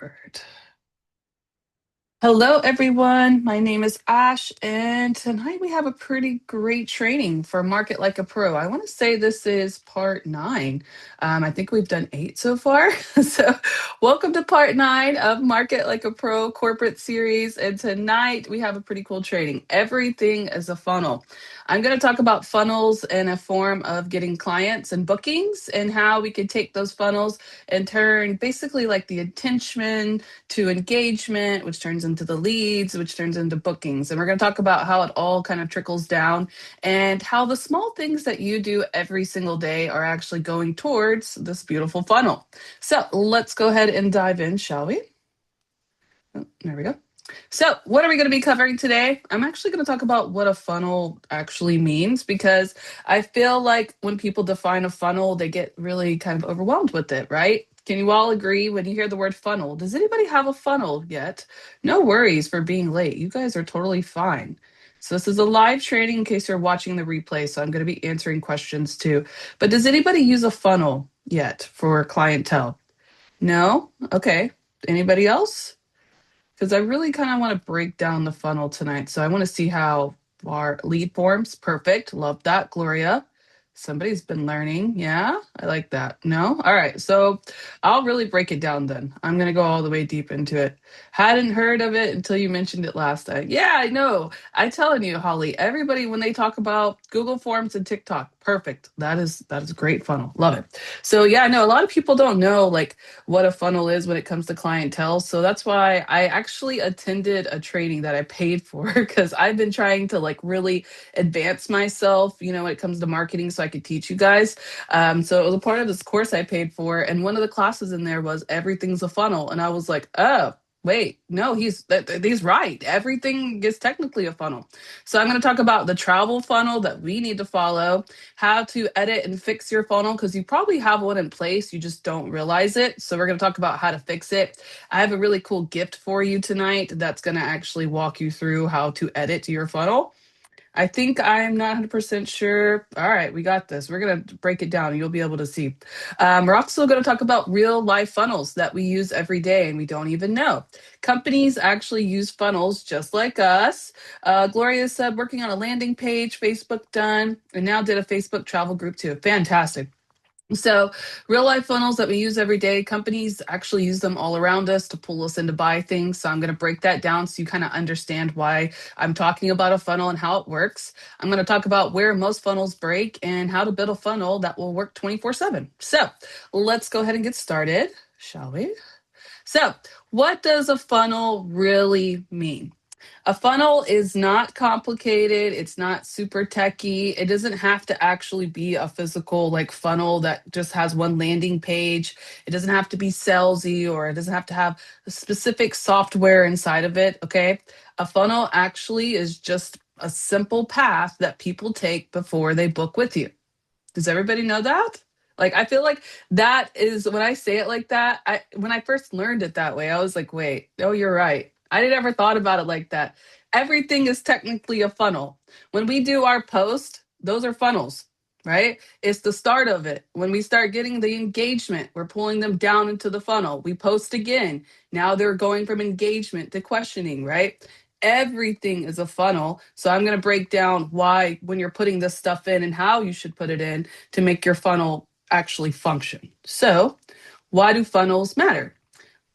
Word. Hello, everyone. My name is Ash, and tonight we have a pretty great training for Market Like a Pro. I want to say this is part 9. I think we've done 8 so far. So, welcome to part 9 of Market Like a Pro corporate series. And tonight we have a pretty cool training. Everything is a funnel. I'm going to talk about funnels in a form of getting clients and bookings and how we can take those funnels and turn basically like the intention to engagement, which turns into the leads, which turns into bookings. And we're going to talk about how it all kind of trickles down and how the small things that you do every single day are actually going towards this beautiful funnel. So let's go ahead and dive in, shall we? Oh, there we go. So, what are we going to be covering today? I'm actually going to talk about what a funnel actually means because I feel like when people define a funnel, they get really kind of overwhelmed with it, right? Can you all agree when you hear the word funnel? Does anybody have a funnel yet? No worries for being late. You guys are totally fine. So, this is a live training in case you're watching the replay. So, I'm going to be answering questions too. But does anybody use a funnel yet for clientele? No? Okay. Anybody else? Because I really kind of want to break down the funnel tonight. So I want to see how our lead forms. Perfect. Love that, Gloria. Somebody's been learning. Yeah, I like that. No? All right. So I'll really break it down then. I'm going to go all the way deep into it. Hadn't heard of it until you mentioned it last time. Yeah, I know. I'm telling you, Holly, everybody, when they talk about Google Forms and TikTok, perfect. That is a great funnel. Love it. So yeah, no, a lot of people don't know like what a funnel is when it comes to clientele. So that's why I actually attended a training that I paid for because I've been trying to like really advance myself, when it comes to marketing so I could teach you guys. So it was a part of this course I paid for. And one of the classes in there was everything's a funnel. And I was like, oh, wait, no, he's right. Everything is technically a funnel. So I'm going to talk about the travel funnel that we need to follow, how to edit and fix your funnel because you probably have one in place, you just don't realize it. So we're going to talk about how to fix it. I have a really cool gift for you tonight that's going to actually walk you through how to edit your funnel. I think I'm not 100% sure. All right, we got this. We're going to break it down and you'll be able to see. We're also going to talk about real life funnels that we use every day and we don't even know. Companies actually use funnels just like us. Gloria said working on a landing page, Facebook done, and now did a Facebook travel group too. Fantastic. So, real life funnels that we use every day, companies actually use them all around us to pull us in to buy things. So, I'm going to break that down so you kind of understand why I'm talking about a funnel and how it works. I'm going to talk about where most funnels break and how to build a funnel that will work 24/7. So, let's go ahead and get started, shall we? So, what does a funnel really mean? A funnel is not complicated. It's not super techy. It doesn't have to actually be a physical like funnel that just has one landing page. It doesn't have to be salesy or it doesn't have to have a specific software inside of it. Okay. A funnel actually is just a simple path that people take before they book with you. Does everybody know that? Like, I feel like that is when I say it like that. When I first learned it that way, I was like, wait, oh, you're right. I didn't ever thought about it like that. Everything is technically a funnel. When we do our post, those are funnels, right? It's the start of it. When we start getting the engagement, we're pulling them down into the funnel. We post again. Now they're going from engagement to questioning, right? Everything is a funnel. So I'm going to break down why, when you're putting this stuff in and how you should put it in to make your funnel actually function. So, why do funnels matter?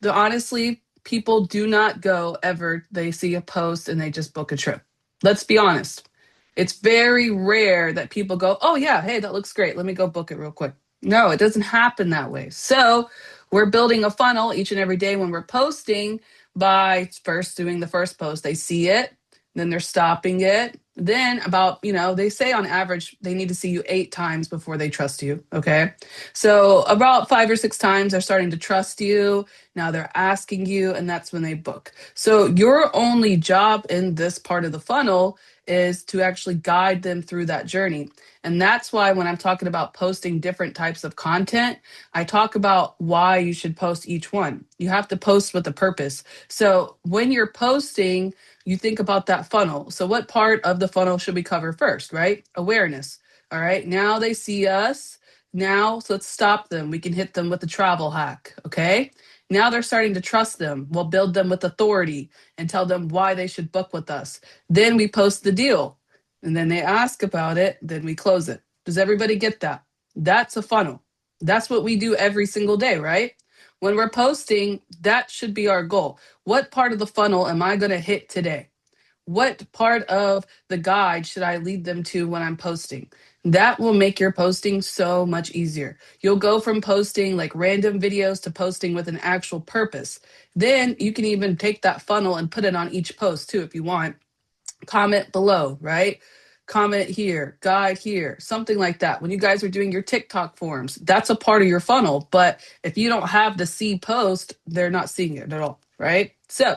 Honestly, people do not go ever, they see a post and they just book a trip. Let's be honest. It's very rare that people go, oh, yeah, hey, that looks great. Let me go book it real quick. No, it doesn't happen that way. So, we're building a funnel each and every day when we're posting by first doing the first post. They see it, then they're stopping it. Then, about, they say on average they need to see you 8 times before they trust you. Okay. So, about 5 or 6 times they're starting to trust you. Now they're asking you, and that's when they book. So, your only job in this part of the funnel is to actually guide them through that journey. And that's why when I'm talking about posting different types of content, I talk about why you should post each one. You have to post with a purpose. So when you're posting, you think about that funnel. So what part of the funnel should we cover first, right? Awareness. All right. Now they see us. Now, so let's stop them. We can hit them with the travel hack. Okay. Now they're starting to trust them. We'll build them with authority and tell them why they should book with us. Then we post the deal and then they ask about it. Then we close it. Does everybody get that? That's a funnel. That's what we do every single day, right? When we're posting, that should be our goal. What part of the funnel am I going to hit today? What part of the guide should I lead them to when I'm posting? That will make your posting so much easier. You'll go from posting like random videos to posting with an actual purpose. Then you can even take that funnel and put it on each post too if you want. Comment below, right? Comment here, guide here, something like that. When you guys are doing your TikTok forms, that's a part of your funnel. But if you don't have the see post, they're not seeing it at all, right? So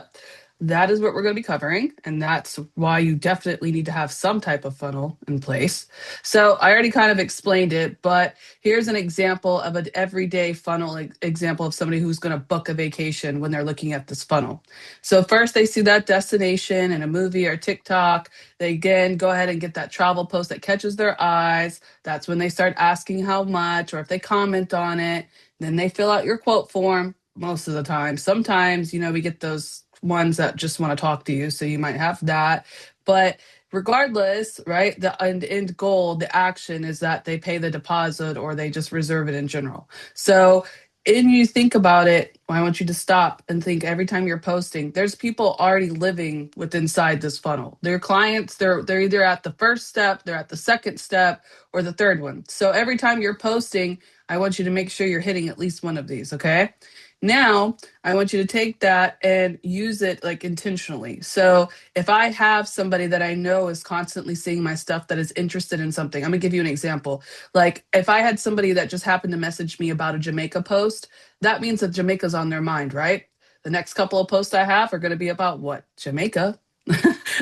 that is what we're going to be covering. And that's why you definitely need to have some type of funnel in place. So I already kind of explained it, but here's an example of an everyday funnel example of somebody who's going to book a vacation when they're looking at this funnel. So first they see that destination in a movie or TikTok. They again go ahead and get that travel post that catches their eyes. That's when they start asking how much or if they comment on it. Then they fill out your quote form most of the time. Sometimes, we get those ones that just want to talk to you. So you might have that. But regardless, right, the end goal, the action is that they pay the deposit or they just reserve it in general. So and you think about it, I want you to stop and think every time you're posting, there's people already living with inside this funnel. Their clients, they're either at the first step, they're at the second step, or the third one. So every time you're posting, I want you to make sure you're hitting at least one of these, okay? Now, I want you to take that and use it like intentionally. So if I have somebody that I know is constantly seeing my stuff that is interested in something, I'm gonna give you an example. Like if I had somebody that just happened to message me about a Jamaica post, that means that Jamaica's on their mind, right? The next couple of posts I have are going to be about what? Jamaica.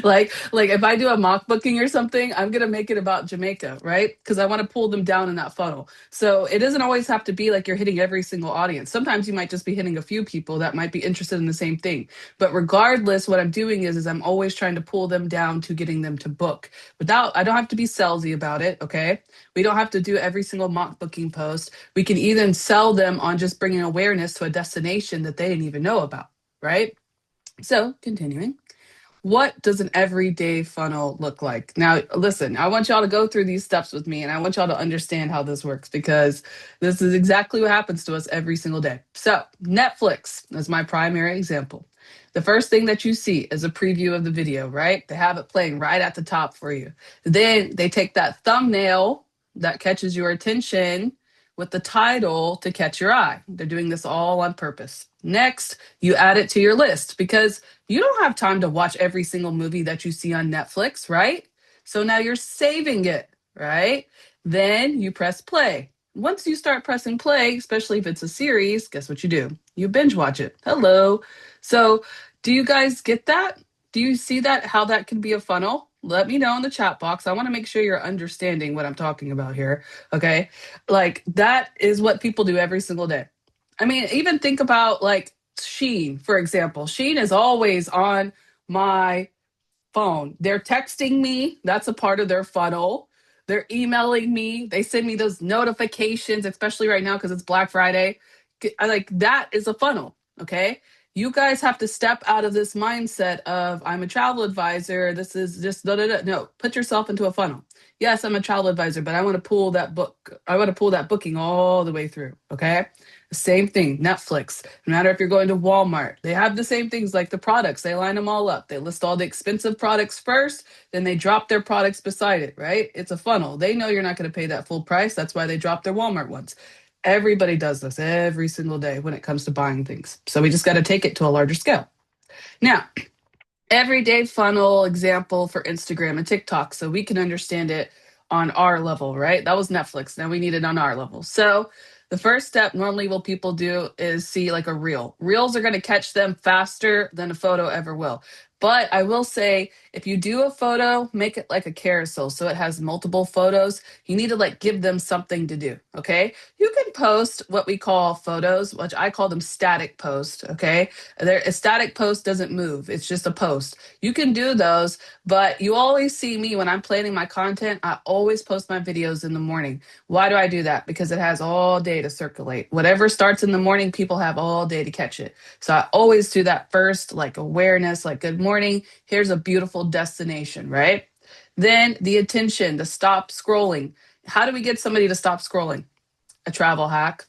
like if I do a mock booking or something, I'm going to make it about Jamaica, right? Because I want to pull them down in that funnel. So it doesn't always have to be like you're hitting every single audience. Sometimes you might just be hitting a few people that might be interested in the same thing. But regardless, what I'm doing is I'm always trying to pull them down to getting them to book. I don't have to be salesy about it, okay? We don't have to do every single mock booking post. We can even sell them on just bringing awareness to a destination that they didn't even know about, right? So continuing. What does an everyday funnel look like? Now, listen, I want y'all to go through these steps with me and I want y'all to understand how this works because this is exactly what happens to us every single day. So, Netflix is my primary example. The first thing that you see is a preview of the video, right? They have it playing right at the top for you. Then they take that thumbnail that catches your attention with the title to catch your eye. They're doing this all on purpose. Next, you add it to your list because you don't have time to watch every single movie that you see on Netflix, right? So now you're saving it, right? Then you press play. Once you start pressing play, especially if it's a series, guess what you do? You binge watch it. Hello. So, do you guys get that? Do you see that? How that can be a funnel? Let me know in the chat box. I want to make sure you're understanding what I'm talking about here. Okay. Like, that is what people do every single day. I mean, even think about like Sheen, for example. Sheen is always on my phone. They're texting me. That's a part of their funnel. They're emailing me. They send me those notifications, especially right now because it's Black Friday. Like that is a funnel. Okay. You guys have to step out of this mindset of I'm a travel advisor. This is just da, da, da. No, put yourself into a funnel. Yes, I'm a travel advisor, but I want to pull that book. I want to pull that booking all the way through. Okay. Same thing, Netflix. No matter if you're going to Walmart, they have the same things like the products. They line them all up. They list all the expensive products first, then they drop their products beside it, right? It's a funnel. They know you're not going to pay that full price. That's why they drop their Walmart ones. Everybody does this every single day when it comes to buying things. So we just got to take it to a larger scale. Now, everyday funnel example for Instagram and TikTok so we can understand it on our level, right? That was Netflix. Now we need it on our level. So the first step normally what people do is see like a reel. Reels are going to catch them faster than a photo ever will. But I will say, if you do a photo, make it like a carousel so it has multiple photos. You need to like give them something to do. Okay. You can post what we call photos, which I call them static posts. Okay. A static post doesn't move, it's just a post. You can do those, but you always see me when I'm planning my content. I always post my videos in the morning. Why do I do that? Because it has all day to circulate. Whatever starts in the morning, people have all day to catch it. So I always do that first, like awareness, like good morning. Here's a beautiful destination, right? Then the attention, the stop scrolling. How do we get somebody to stop scrolling? A travel hack,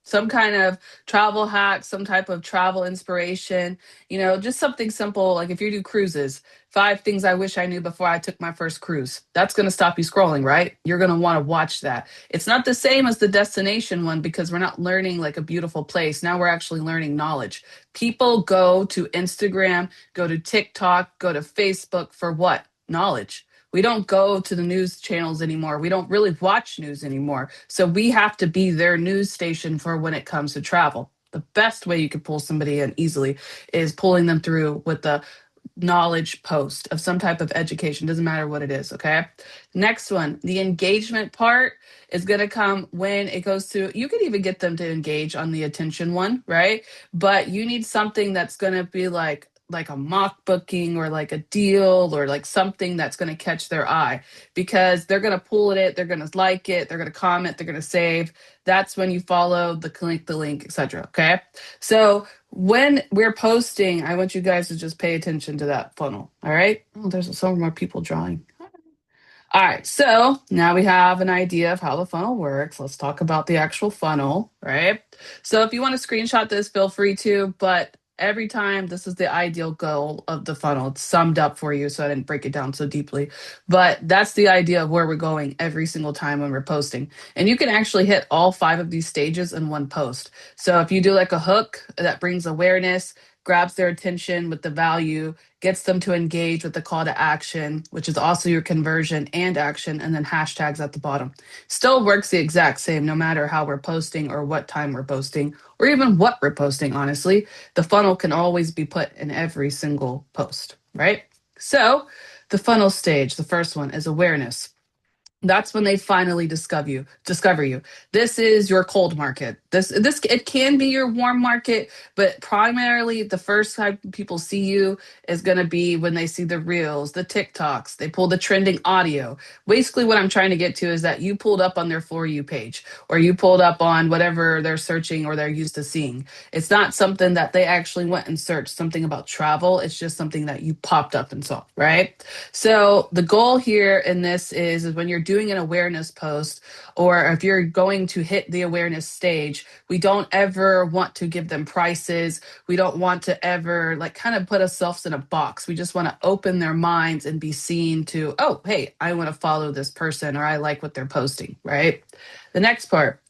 some kind of travel hack, some type of travel inspiration, just something simple. Like if you do cruises, 5 things I wish I knew before I took my first cruise. That's going to stop you scrolling, right? You're going to want to watch that. It's not the same as the destination one because we're not learning like a beautiful place. Now we're actually learning knowledge. People go to Instagram, go to TikTok, go to Facebook for what? Knowledge. We don't go to the news channels anymore. We don't really watch news anymore. So we have to be their news station for when it comes to travel. The best way you could pull somebody in easily is pulling them through with the knowledge post of some type of education. Doesn't matter what it is. Okay. Next one, the engagement part is going to come when it goes to, you can even get them to engage on the attention one, right? But you need something that's going to be like a mock booking or like a deal or like something that's going to catch their eye because they're going to pull at it, they're going to like it, they're going to comment, they're going to save. That's when you follow the link, etc. Okay. So when we're posting, I want you guys to just pay attention to that funnel. All right. Oh, there's so more people drawing. All right, so now we have an idea of how the funnel works. Let's talk about the actual funnel, right? So if you want to screenshot this, feel free to, but every time this is the ideal goal of the funnel. It's summed up for you, so I didn't break it down so deeply. But that's the idea of where we're going every single time when we're posting. And you can actually hit all 5 of these stages in one post. So if you do like a hook that brings awareness, grabs their attention with the value, gets them to engage with the call to action, which is also your conversion and action, and then hashtags at the bottom. Still works the exact same no matter how we're posting or what time we're posting, or even what we're posting, honestly. The funnel can always be put in every single post, right? So the funnel stage, the first one is awareness. That's when they finally discover you. This is your cold market. This it can be your warm market, but primarily the first time people see you is going to be when they see the reels, the TikToks, they pull the trending audio. Basically what I'm trying to get to is that you pulled up on their For You page or you pulled up on whatever they're searching or they're used to seeing. It's not something that they actually went and searched something about travel. It's just something that you popped up and saw, right? So the goal here in this is when you're doing an awareness post, or if you're going to hit the awareness stage, we don't ever want to give them prices. We don't want to ever like kind of put ourselves in a box. We just want to open their minds and be seen to, oh, hey, I want to follow this person or I like what they're posting, right? The next part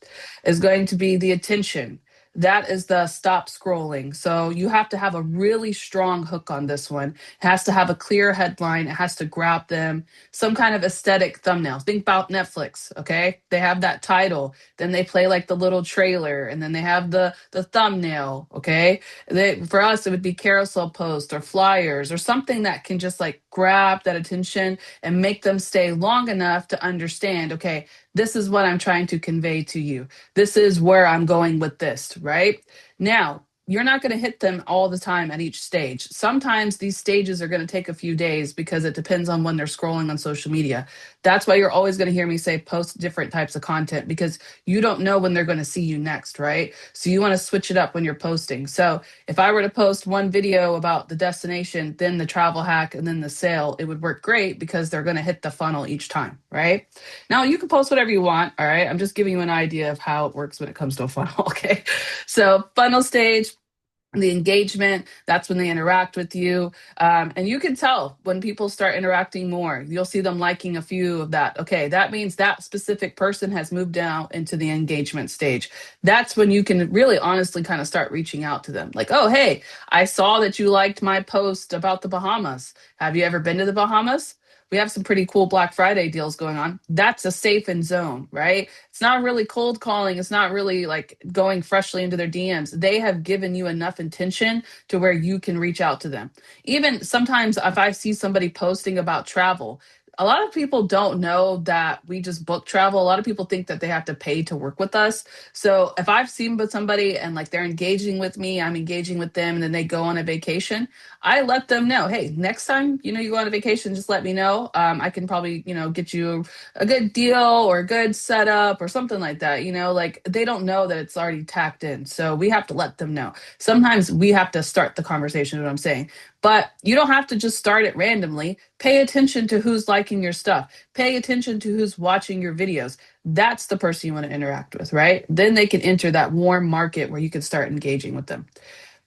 is going to be the attention. That is the stop scrolling. So you have to have a really strong hook on this one. It has to have a clear headline. It has to grab them. Some kind of aesthetic thumbnail. Think about Netflix, okay? They have that title. Then they play like the little trailer and then they have the thumbnail, okay? For us, it would be carousel posts or flyers or something that can just like grab that attention and make them stay long enough to understand, okay, this is what I'm trying to convey to you. This is where I'm going with this, right? Now, you're not going to hit them all the time at each stage. Sometimes these stages are going to take a few days because it depends on when they're scrolling on social media. That's why you're always going to hear me say post different types of content because you don't know when they're going to see you next, right? So you want to switch it up when you're posting. So if I were to post one video about the destination, then the travel hack, and then the sale, it would work great because they're going to hit the funnel each time, right? Now you can post whatever you want, all right? I'm just giving you an idea of how it works when it comes to a funnel, okay? So funnel stage, the engagement, that's when they interact with you. And you can tell when people start interacting more, you'll see them liking a few of that. Okay, that means that specific person has moved down into the engagement stage. That's when you can really honestly kind of start reaching out to them. Like, oh, hey, I saw that you liked my post about the Bahamas. Have you ever been to the Bahamas? We have some pretty cool Black Friday deals going on. That's a safe and zone, right? It's not really cold calling. It's not really like going freshly into their DMs. They have given you enough intention to where you can reach out to them. Even sometimes if I see somebody posting about travel, a lot of people don't know that we just book travel. A lot of people think that they have to pay to work with us. So if I've seen with somebody and like they're engaging with me, I'm engaging with them, and then they go on a vacation, I let them know, hey, next time you go on a vacation, just let me know. I can probably get you a good deal or a good setup or something like that. Like they don't know that it's already tacked in, so we have to let them know. Sometimes we have to start the conversation. Is what I'm saying. But you don't have to just start it randomly. Pay attention to who's liking your stuff. Pay attention to who's watching your videos. That's the person you want to interact with, right? Then they can enter that warm market where you can start engaging with them.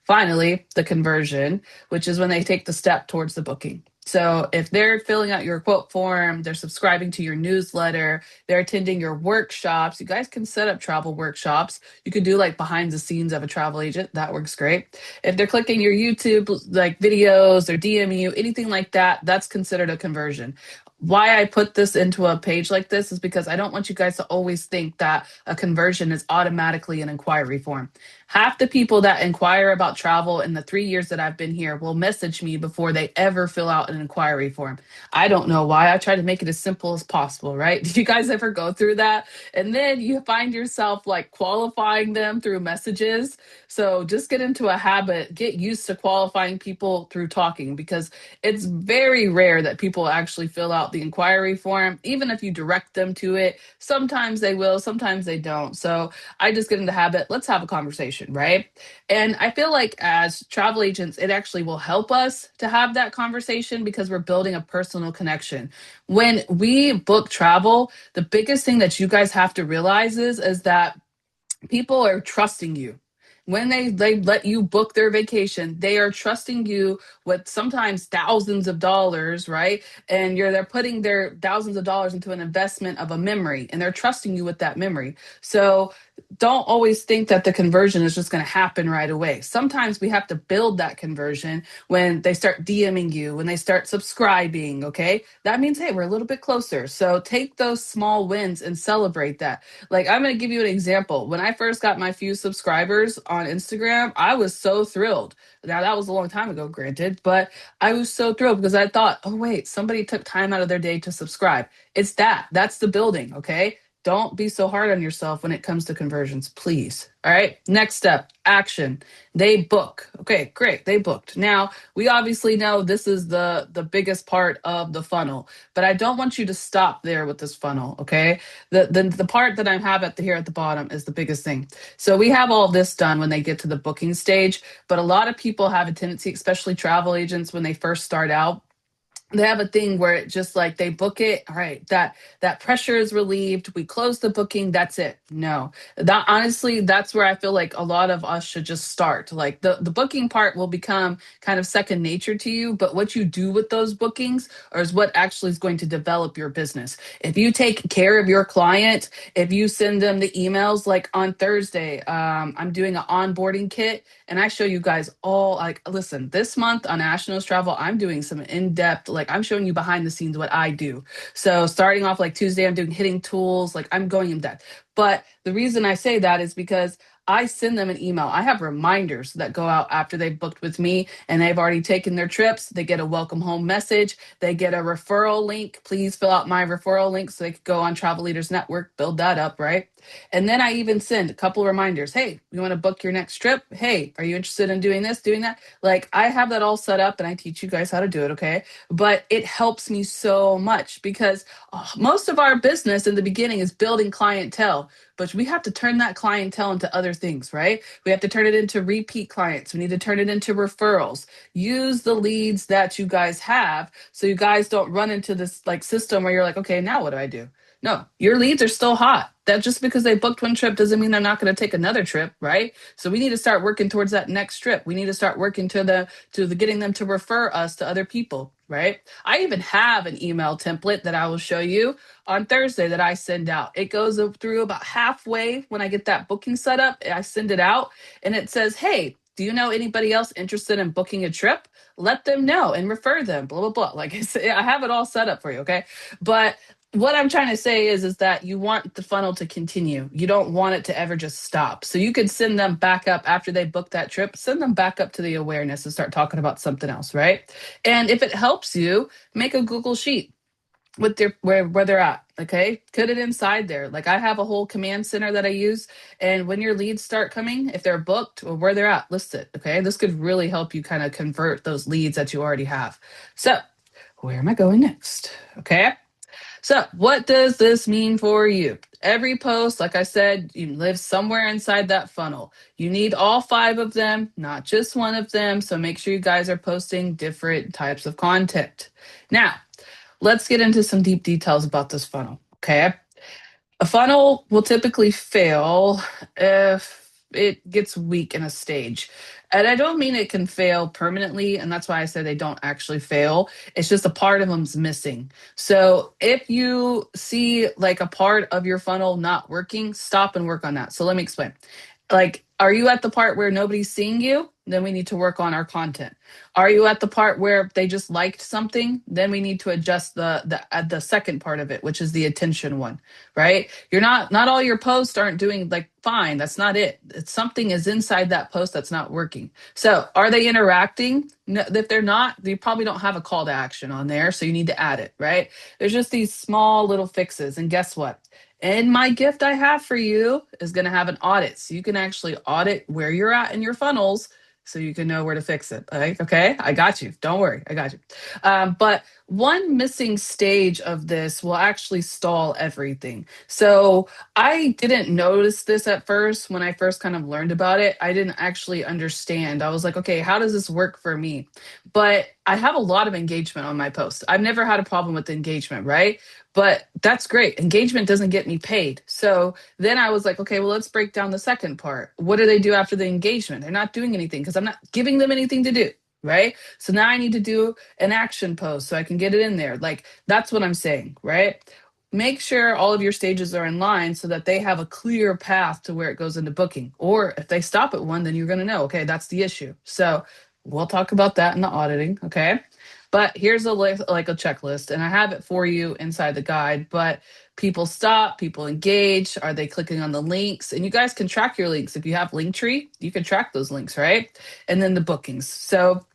Finally, the conversion, which is when they take the step towards the booking. So if they're filling out your quote form, they're subscribing to your newsletter, they're attending your workshops, you guys can set up travel workshops. You could do like behind the scenes of a travel agent. That works great. If they're clicking your YouTube like videos, they're DMing you, anything like that, that's considered a conversion. Why I put this into a page like this is because I don't want you guys to always think that a conversion is automatically an inquiry form. Half the people that inquire about travel in the 3 years that I've been here will message me before they ever fill out an inquiry form. I don't know why. I try to make it as simple as possible, right? Did you guys ever go through that? And then you find yourself like qualifying them through messages. So just get into a habit, get used to qualifying people through talking, because it's very rare that people actually fill out the inquiry form. Even if you direct them to it, sometimes they will, sometimes they don't. So I just get in the habit, let's have a conversation, right? And I feel like as travel agents, it actually will help us to have that conversation because we're building a personal connection. When we book travel, the biggest thing that you guys have to realize is that people are trusting you. When they let you book their vacation, they are trusting you with sometimes thousands of dollars, right? And they're putting their thousands of dollars into an investment of a memory, and they're trusting you with that memory. So don't always think that the conversion is just going to happen right away. Sometimes we have to build that conversion when they start DMing you, when they start subscribing, okay? That means, hey, we're a little bit closer. So take those small wins and celebrate that. Like, I'm going to give you an example. When I first got my few subscribers on Instagram, I was so thrilled. Now, that was a long time ago, granted, but I was so thrilled because I thought, oh, wait, somebody took time out of their day to subscribe. That's the building, okay? Don't be so hard on yourself when it comes to conversions, please. All right. Next step, action. They book. Okay, great. They booked. Now, we obviously know this is the biggest part of the funnel, but I don't want you to stop there with this funnel, okay? The part that I have here at the bottom is the biggest thing. So we have all this done when they get to the booking stage, but a lot of people have a tendency, especially travel agents when they first start out, they have a thing where it just like they book it, all right, that pressure is relieved, we close the booking, that's it. No, that honestly, that's where I feel like a lot of us should just start. Like the booking part will become kind of second nature to you, but what you do with those bookings is what actually is going to develop your business. If you take care of your client, if you send them the emails, like on Thursday, I'm doing an onboarding kit, and I show you guys all, like, listen, this month on Nationals Travel, I'm doing some in-depth, like I'm showing you behind the scenes what I do. So starting off like Tuesday, I'm doing hitting tools, like I'm going in depth. But the reason I say that is because I send them an email. I have reminders that go out after they've booked with me and they've already taken their trips. They get a welcome home message. They get a referral link. Please fill out my referral link so they can go on Travel Leaders Network, build that up, right? And then I even send a couple of reminders. Hey, you want to book your next trip? Hey, are you interested in doing this, doing that? Like I have that all set up and I teach you guys how to do it, okay? But it helps me so much because most of our business in the beginning is building clientele, but we have to turn that clientele into other things, right? We have to turn it into repeat clients. We need to turn it into referrals. Use the leads that you guys have so you guys don't run into this like system where you're like, okay, now what do I do? No, your leads are still hot. That just because they booked one trip doesn't mean they're not going to take another trip, right? So we need to start working towards that next trip. We need to start working to the getting them to refer us to other people, right? I even have an email template that I will show you on Thursday that I send out. It goes through about halfway when I get that booking set up. I send it out and it says, hey, Do you know anybody else interested in booking a trip? Let them know and refer them, blah, blah, blah. Like I say, I have it all set up for you, okay? But what I'm trying to say is that you want the funnel to continue. You don't want it to ever just stop. So you could send them back up after they book that trip, send them back up to the awareness and start talking about something else, right? And if it helps you, make a Google Sheet with their where they're at. Okay, put it inside there. Like I have a whole command center that I use, and when your leads start coming, if they're booked or where they're at, list it. Okay, this could really help you kind of convert those leads that you already have. So where am I going next? Okay, so what does this mean for you? Every post, like I said, you live somewhere inside that funnel. You need all five of them, not just one of them. So make sure you guys are posting different types of content. Now, let's get into some deep details about this funnel. Okay. A funnel will typically fail if it gets weak in a stage. And I don't mean it can fail permanently. And that's why I say they don't actually fail. It's just a part of them's missing. So if you see like a part of your funnel not working, stop and work on that. So let me explain. Like, are you at the part where nobody's seeing you? Then we need to work on our content. Are you at the part where they just liked something? Then we need to adjust the second part of it, which is the attention one, right? You're not all your posts aren't doing like fine. That's not it. It's something is inside that post that's not working. So, are they interacting? No, if they're not, you probably don't have a call to action on there, so you need to add it, right? There's just these small little fixes, and guess what? And my gift I have for you is going to have an audit. So you can actually audit where you're at in your funnels so you can know where to fix it. Okay. I got you. Don't worry. I got you. But one missing stage of this will actually stall everything. So I didn't notice this at first when I first kind of learned about it. I didn't actually understand. I was like, okay, how does this work for me? But I have a lot of engagement on my posts. I've never had a problem with engagement, right? But that's great. Engagement doesn't get me paid. So then I was like, okay, well, let's break down the second part. What do they do after the engagement? They're not doing anything because I'm not giving them anything to do. Right. So now I need to do an action post so I can get it in there. Like that's what I'm saying. Right. Make sure all of your stages are in line so that they have a clear path to where it goes into booking. Or if they stop at one, then you're going to know, okay, that's the issue. So we'll talk about that in the auditing. Okay. But here's like a checklist, and I have it for you inside the guide. But people stop, people engage. Are they clicking on the links? And you guys can track your links. If you have Linktree, you can track those links, right? And then the bookings. So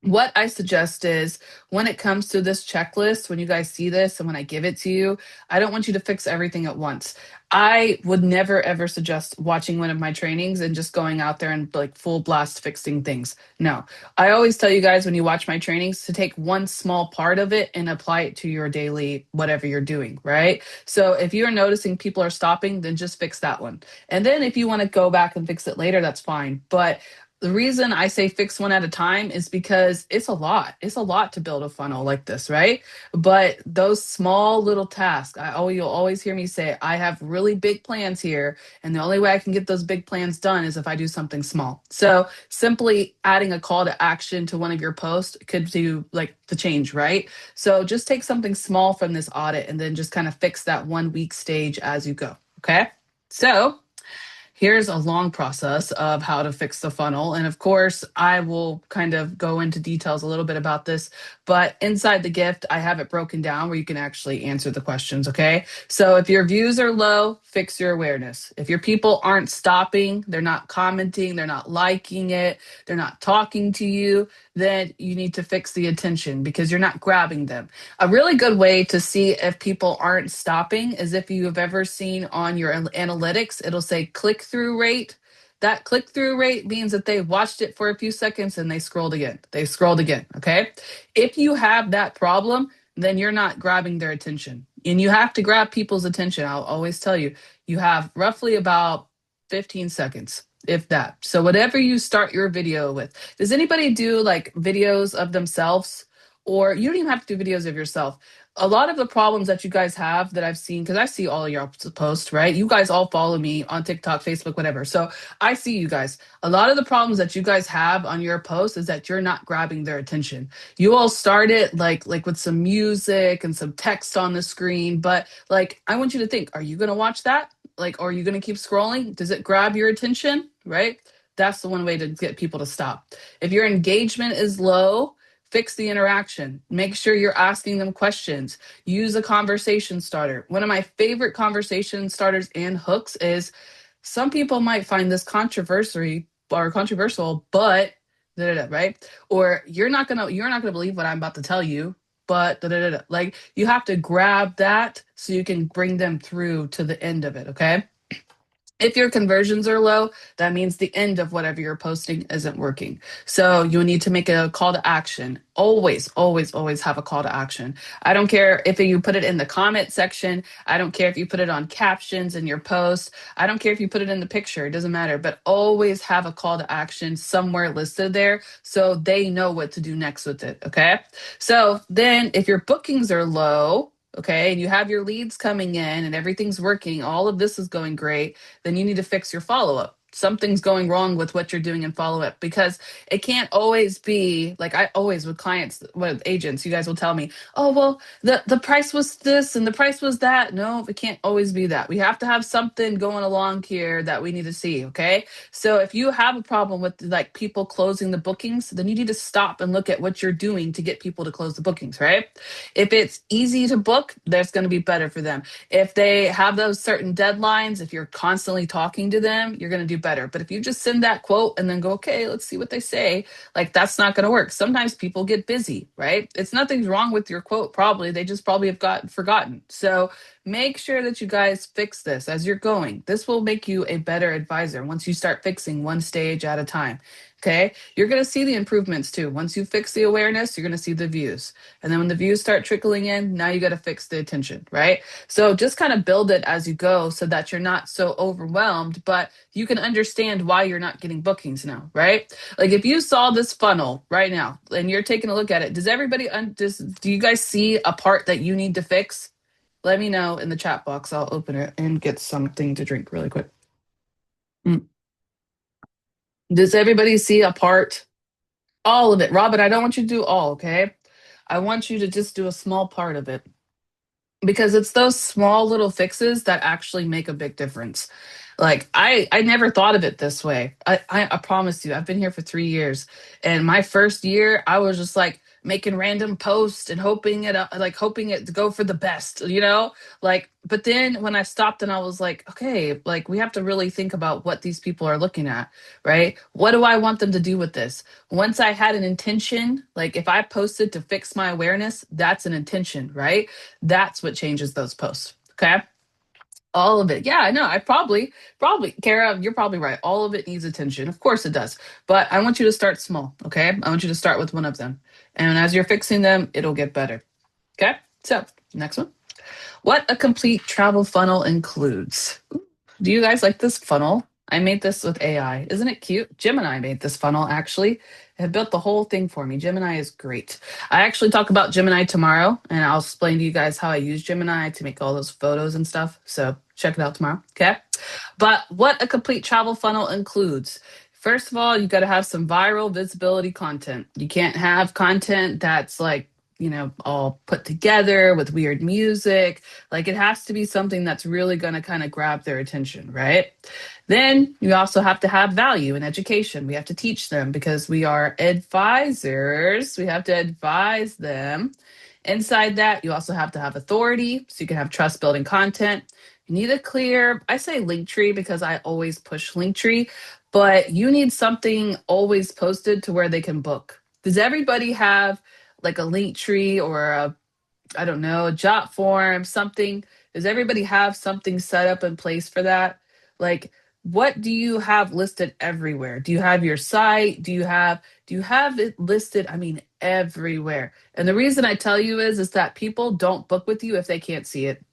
what I suggest is when it comes to this checklist, when you guys see this and when I give it to you, I don't want you to fix everything at once. I would never ever suggest watching one of my trainings and just going out there and like full blast fixing things. No, I always tell you guys when you watch my trainings to take one small part of it and apply it to your daily whatever you're doing, right? So if you're noticing people are stopping, then just fix that one. And then if you want to go back and fix it later, that's fine. But the reason I say fix one at a time is because it's a lot. It's a lot to build a funnel like this, right? But those small little tasks, you'll always hear me say, I have really big plans here, and the only way I can get those big plans done is if I do something small. So simply adding a call to action to one of your posts could do like the change, right? So just take something small from this audit and then just kind of fix that 1 week stage as you go. Okay. So here's a long process of how to fix the funnel. And of course, I will kind of go into details a little bit about this, but inside the gift, I have it broken down where you can actually answer the questions. Okay. So if your views are low, fix your awareness. If your people aren't stopping, they're not commenting, they're not liking it, they're not talking to you, then you need to fix the attention because you're not grabbing them. A really good way to see if people aren't stopping is if you have ever seen on your analytics, it'll say click through rate. That click through rate means that they watched it for a few seconds and they scrolled again. They scrolled again. Okay. If you have that problem, then you're not grabbing their attention. And you have to grab people's attention. I'll always tell you, you have roughly about 15 seconds, if that. So, whatever you start your video with, does anybody do like videos of themselves? Or you don't even have to do videos of yourself. A lot of the problems that you guys have that I've seen, because I see all of your posts, right? You guys all follow me on TikTok, Facebook, whatever. So I see you guys. A lot of the problems that you guys have on your posts is that you're not grabbing their attention. You all started like with some music and some text on the screen, but like I want you to think, are you gonna watch that? Like, or are you gonna keep scrolling? Does it grab your attention? Right? That's the one way to get people to stop. If your engagement is low, fix the interaction. Make sure you're asking them questions. Use a conversation starter. One of my favorite conversation starters and hooks is, some people might find this controversial, but da, da, da, right? Or you're not gonna believe what I'm about to tell you, but da, da, da, da. Like, you have to grab that so you can bring them through to the end of it, okay? If your conversions are low, that means the end of whatever you're posting isn't working. So you need to make a call to action. Always, always, always have a call to action. I don't care if you put it in the comment section. I don't care if you put it on captions in your post. I don't care if you put it in the picture. It doesn't matter. But always have a call to action somewhere listed there so they know what to do next with it. Okay. So then if your bookings are low, okay, and you have your leads coming in and everything's working, all of this is going great, then you need to fix your follow up. Something's going wrong with what you're doing in follow up, because it can't always be like, I always, with clients, with agents, you guys will tell me, oh, well, the price was this and the price was that. No, it can't always be that. We have to have something going along here that we need to see. Okay. So if you have a problem with like people closing the bookings, then you need to stop and look at what you're doing to get people to close the bookings, right? If it's easy to book, that's going to be better for them. If they have those certain deadlines, if you're constantly talking to them, you're going to do better. But if you just send that quote and then go, okay, let's see what they say, like, that's not going to work. Sometimes people get busy, right? It's nothing's wrong with your quote, probably. They just probably have gotten forgotten. So make sure that you guys fix this as you're going. This will make you a better advisor once you start fixing one stage at a time. Okay. You're going to see the improvements too. Once you fix the awareness, you're going to see the views. And then when the views start trickling in, now you got to fix the attention, right? So just kind of build it as you go so that you're not so overwhelmed, but you can understand why you're not getting bookings now, right? Like, if you saw this funnel right now and you're taking a look at it, does everybody, do you guys see a part that you need to fix? Let me know in the chat box. I'll open it and get something to drink really quick. Mm. Does everybody see a part? All of it. Robin, I don't want you to do all, okay? I want you to just do a small part of it, because it's those small little fixes that actually make a big difference. Like, I never thought of it this way. I promise you, I've been here for 3 years, and my first year I was just like making random posts and hoping it to go for the best, like. But then when I stopped and I was like, okay, like, we have to really think about what these people are looking at, right? What do I want them to do with this? Once I had an intention, like if I posted to fix my awareness, that's an intention, right? That's what changes those posts. Okay. All of it. Yeah, I know. Kara, you're probably right. All of it needs attention. Of course it does. But I want you to start small. Okay. I want you to start with one of them. And as you're fixing them, it'll get better. Okay. So, next one. What a complete travel funnel includes. Do you guys like this funnel? I made this with AI. Isn't it cute? Gemini made this funnel, actually. It built the whole thing for me. Gemini is great. I actually talk about Gemini tomorrow, and I'll explain to you guys how I use Gemini to make all those photos and stuff. So check it out tomorrow. Okay. But what a complete travel funnel includes. First of all, you got to have some viral visibility content. You can't have content that's like, all put together with weird music. Like, it has to be something that's really going to kind of grab their attention, right? Then you also have to have value in education. We have to teach them because we are advisors. We have to advise them. Inside that, you also have to have authority so you can have trust building content. You need a clear, I say link tree because I always push link tree, but you need something always posted to where they can book. Does everybody have like a link tree or I don't know, a jot form, something? Does everybody have something set up in place for that? Like, what do you have listed everywhere? Do you have your site? Do you have it listed? I mean, everywhere. And the reason I tell you is that people don't book with you if they can't see it.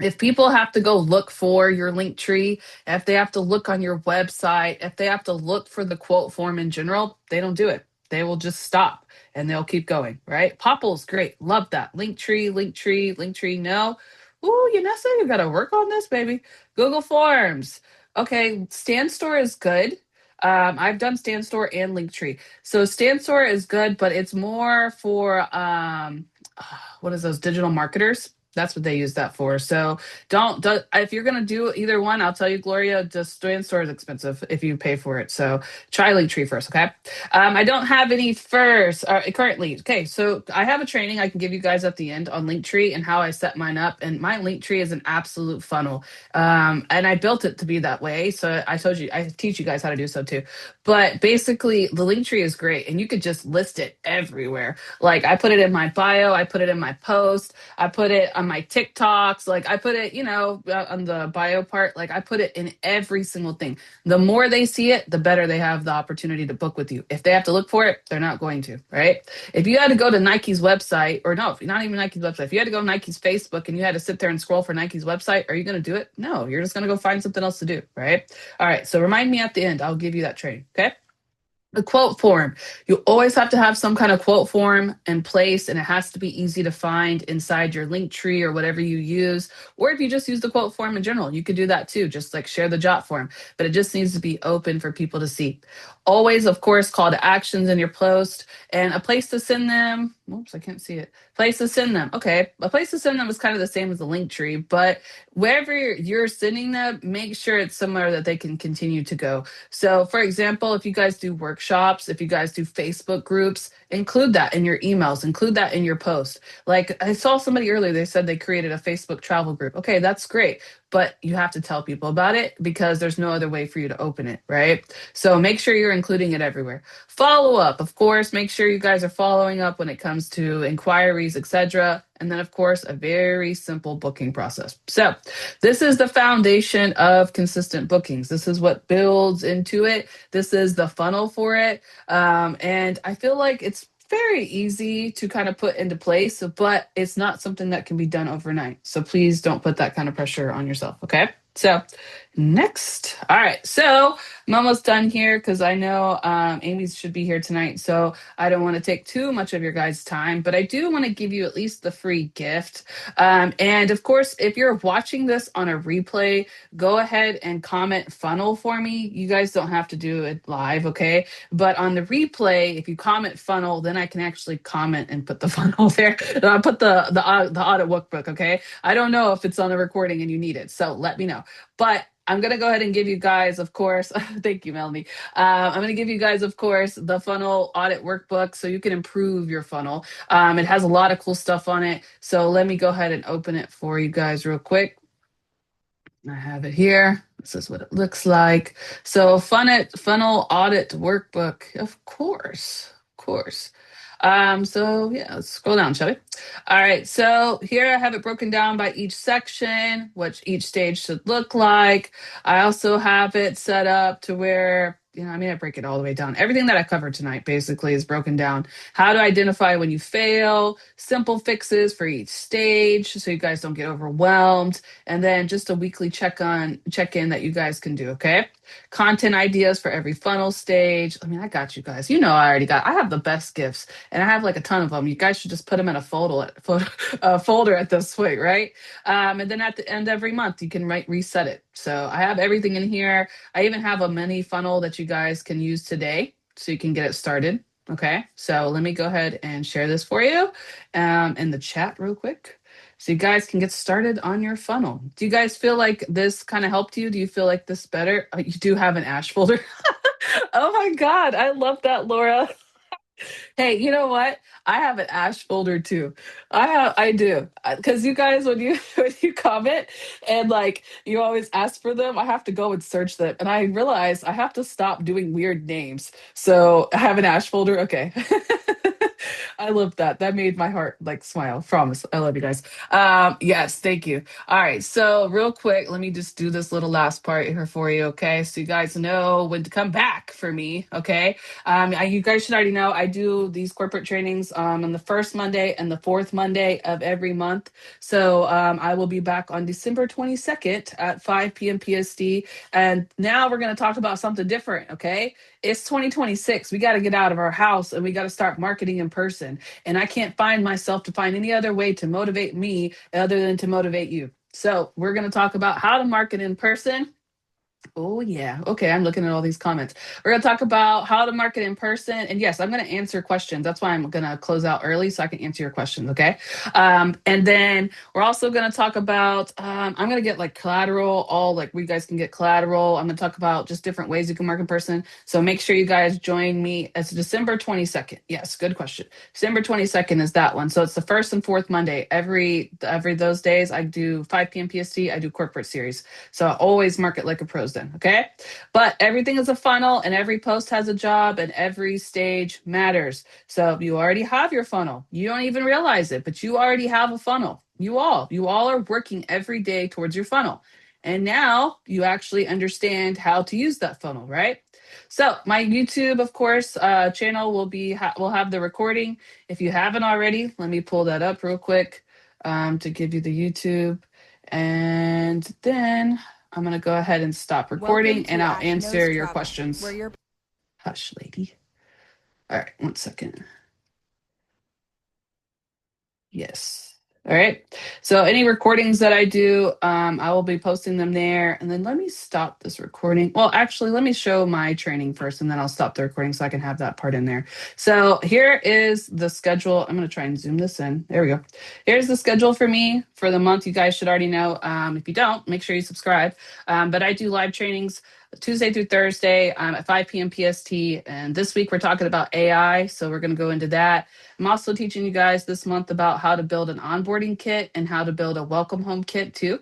If people have to go look for your link tree, if they have to look on your website, if they have to look for the quote form in general, they don't do it. They will just stop and they'll keep going, right? Popple's great. Love that. Link tree, link tree, link tree. No. Ooh, Yanessa, you got to work on this, baby. Google Forms. Okay, Stand Store is good. I've done Stand Store and Linktree. So Stand Store is good, but it's more for what is those digital marketers? That's what they use that for. So if you're gonna do either one, I'll tell you, Gloria, just doing store is expensive if you pay for it. So try Linktree first, okay? I don't have any first currently. Okay, so I have a training I can give you guys at the end on Linktree and how I set mine up. And my Linktree is an absolute funnel, and I built it to be that way. So I told you I teach you guys how to do so too. But basically, the Linktree is great, and you could just list it everywhere. Like I put it in my bio, I put it in my post. I put it on my TikToks. Like I put it, on the bio part. Like I put it in every single thing. The more they see it, the better they have the opportunity to book with you. If they have to look for it, they're not going to, right? If you had to go to Nike's website, or no, not even Nike's website, if you had to go to Nike's Facebook and you had to sit there and scroll for Nike's website, are you going to do it? No, you're just going to go find something else to do, right? All right. So remind me at the end. I'll give you that training. Okay. The quote form. You always have to have some kind of quote form in place, and it has to be easy to find inside your link tree or whatever you use. Or if you just use the quote form in general, you could do that too, just like share the jot form. But it just needs to be open for people to see. Always, of course, call to actions in your post and a place to send them. Oops, I can't see it. Place to send them. Okay. A place to send them is kind of the same as the link tree, but wherever you're sending them, make sure it's somewhere that they can continue to go. So, for example, if you guys do workshops, if you guys do Facebook groups, include that in your emails, include that in your post. Like I saw somebody earlier, they said they created a Facebook travel group. Okay, that's great. But you have to tell people about it because there's no other way for you to open it, right? So make sure you're including it everywhere. Follow up, of course, make sure you guys are following up when it comes to inquiries, etc. And then, of course, a very simple booking process. So, this is the foundation of consistent bookings. This is what builds into it. This is the funnel for it. And I feel like it's very easy to kind of put into place, but it's not something that can be done overnight. So please don't put that kind of pressure on yourself. Okay. So next. All right. So I'm almost done here because I know Amy should be here tonight. So I don't want to take too much of your guys' time, but I do want to give you at least the free gift. And of course, if you're watching this on a replay, go ahead and comment funnel for me. You guys don't have to do it live, okay? But on the replay, if you comment funnel, then I can actually comment and put the funnel there. I'll put the audit workbook, okay? I don't know if it's on the recording and you need it, so let me know. But I'm going to go ahead and give you guys, of course, thank you, Melanie. I'm going to give you guys, of course, the funnel audit workbook so you can improve your funnel. It has a lot of cool stuff on it. So let me go ahead and open it for you guys real quick. I have it here. This is what it looks like. So funnel audit workbook, of course, of course. So yeah, let's scroll down, shall we? All right, so here I have it broken down by each section, what each stage should look like. I also have it set up to where, I break it all the way down. Everything that I covered tonight basically is broken down. How to identify when you fail, simple fixes for each stage so you guys don't get overwhelmed, and then just a weekly check-in that you guys can do, okay? Content ideas for every funnel stage. I got you guys. I have the best gifts and I have like a ton of them. You guys should just put them in a folder at this point, right? And then at the end every month, you can reset it. So I have everything in here. I even have a mini funnel that you guys can use today so you can get it started. Okay, so let me go ahead and share this for you in the chat real quick so you guys can get started on your funnel. Do you guys feel like this kind of helped you? Do you feel like this better? Oh, you do have an ash folder. Oh my God, I love that, Laura. Hey, you know what? I have an ash folder too. I do. Because you guys, when you when you comment and like you always ask for them, I have to go and search them. And I realize I have to stop doing weird names. So I have an ash folder. Okay. I love that. That made my heart like smile. Promise. I love you guys. Yes, thank you. All right. So real quick, let me just do this little last part here for you. Okay. So you guys know when to come back for me. Okay. You guys should already know I do these corporate trainings on the first Monday and the fourth Monday of every month. So I will be back on December 22nd at 5 p.m. PST. And now we're going to talk about something different. Okay. It's 2026. We got to get out of our house and we got to start marketing in person. And I can't find myself to find any other way to motivate me other than to motivate you. So we're going to talk about how to market in person Oh, yeah. Okay, I'm looking at all these comments. We're going to talk about how to market in person. And yes, I'm going to answer questions. That's why I'm going to close out early so I can answer your questions. Okay. And then we're also going to talk about, I'm going to get like collateral, all like we guys can get collateral. I'm going to talk about just different ways you can market in person. So make sure you guys join me. It's December 22nd. Yes, good question. December 22nd is that one. So it's the first and fourth Monday. Every those days I do 5 p.m. PST. I do corporate series. So I always market like a pros then, okay? But everything is a funnel and every post has a job and every stage matters. So you already have your funnel. You don't even realize it, but you already have a funnel. You all are working every day towards your funnel. And now you actually understand how to use that funnel, right? So my YouTube, of course, channel will have the recording. If you haven't already, let me pull that up real quick to give you the YouTube. And then I'm going to go ahead and stop Welcome recording and to I'll Ash answer Knows your Travel, questions. where your Hush, lady. All right, one second. Yes. All right. So any recordings that I do, I will be posting them there. And then let me stop this recording. Well, actually, let me show my training first, and then I'll stop the recording so I can have that part in there. So here is the schedule. I'm going to try and zoom this in. There we go. Here's the schedule for me for the month. You guys should already know. If you don't, make sure you subscribe. But I do live trainings Tuesday through Thursday at 5 p.m. PST. And this week we're talking about AI. So we're going to go into that. I'm also teaching you guys this month about how to build an onboarding kit and how to build a welcome home kit too.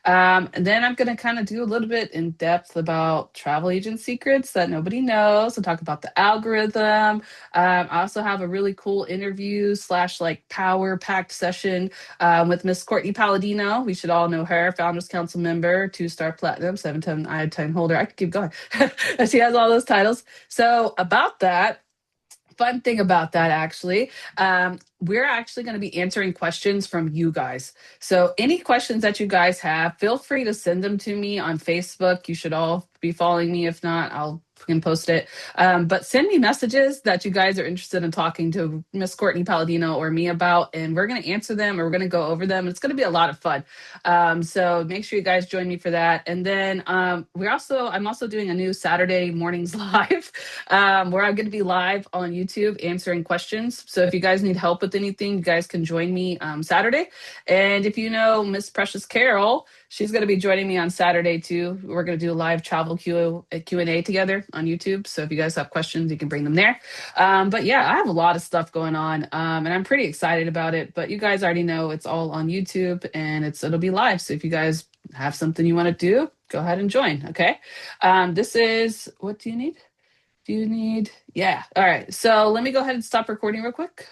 And then I'm going to kind of do a little bit in depth about travel agent secrets that nobody knows. I'll talk about the algorithm. I also have a really cool interview slash like power packed session with Miss Courtney Palladino. We should all know her, Founders Council member, 2-star platinum, 7-time iodine holder. I could keep going. She has all those titles. So about that, fun thing about that actually, we're actually going to be answering questions from you guys. So any questions that you guys have, feel free to send them to me on Facebook. You should all be following me. If not, I'll can post it. But send me messages that you guys are interested in talking to Miss Courtney Palladino or me about, and we're going to answer them or we're going to go over them. It's going to be a lot of fun. So make sure you guys join me for that. And then I'm also doing a new Saturday mornings live where I'm going to be live on YouTube answering questions. So if you guys need help with anything, you guys can join me Saturday. And if you know Miss Precious Carol, she's going to be joining me on Saturday too. We're going to do a live travel Q&A together on YouTube. So if you guys have questions, you can bring them there. But yeah, I have a lot of stuff going on, and I'm pretty excited about it. But you guys already know it's all on YouTube and it'll be live. So if you guys have something you want to do, go ahead and join. Okay. This is what do you need? Do you need? Yeah. All right. So let me go ahead and stop recording real quick.